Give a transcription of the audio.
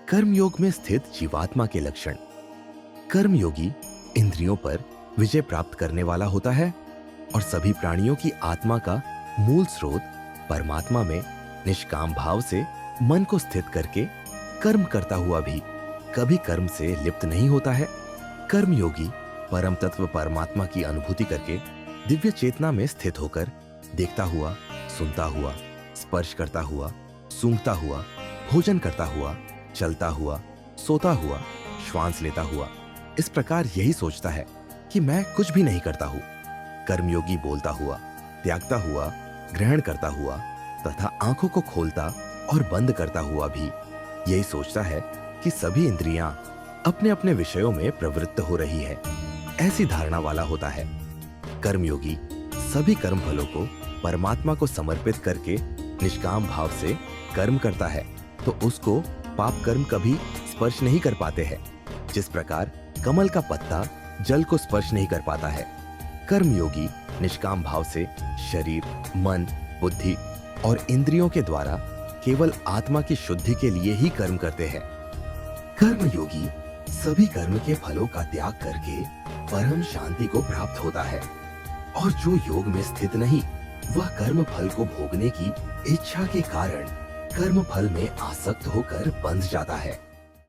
कर्मयोग में स्थित जीवात्मा के लक्षण। कर्मयोगी इंद्रियों पर विजय प्राप्त करने वाला होता है और सभी प्राणियों की आत्मा का मूल स्रोत परमात्मा में निष्काम भाव से मन को स्थित करके कर्म करता हुआ भी कभी कर्म से लिप्त नहीं होता है। कर्मयोगी परम तत्व परमात्मा की अनुभूति करके दिव्य चेतना में स्थित होकर देखता हुआ, सुनता हुआ, स्पर्श करता हुआ, सूंघता हुआ, भोजन करता हुआ, चलता हुआ, सोता हुआ, श्वास लेता हुआ, इस प्रकार यही सोचता है कि मैं कुछ भी नहीं करता हूँ। कर्मयोगी बोलता हुआ, त्यागता हुआ, ग्रहण करता हुआ तथा आंखों को खोलता और बंद करता हुआ भी यही सोचता है कि सभी इंद्रियां अपने अपने विषयों में प्रवृत्त हो रही है, ऐसी धारणा वाला होता है। कर्मयोगी सभी कर्म फलों को परमात्मा को समर्पित करके निष्काम भाव से कर्म करता है तो उसको पाप कर्म कभी स्पर्श नहीं कर पाते हैं। जिस प्रकार कमल का पत्ता जल को स्पर्श नहीं कर पाता है, कर्मयोगी निष्काम भाव से शरीर, मन, बुद्धि और इंद्रियों के द्वारा केवल आत्मा की शुद्धि के लिए ही कर्म करते हैं। कर्मयोगी सभी कर्म के फलों का त्याग करके परम शांति को प्राप्त होता है और जो योग में स्थित नहीं, वह कर्म फल को भोगने की इच्छा के कारण कर्म फल में आसक्त होकर बंध जाता है।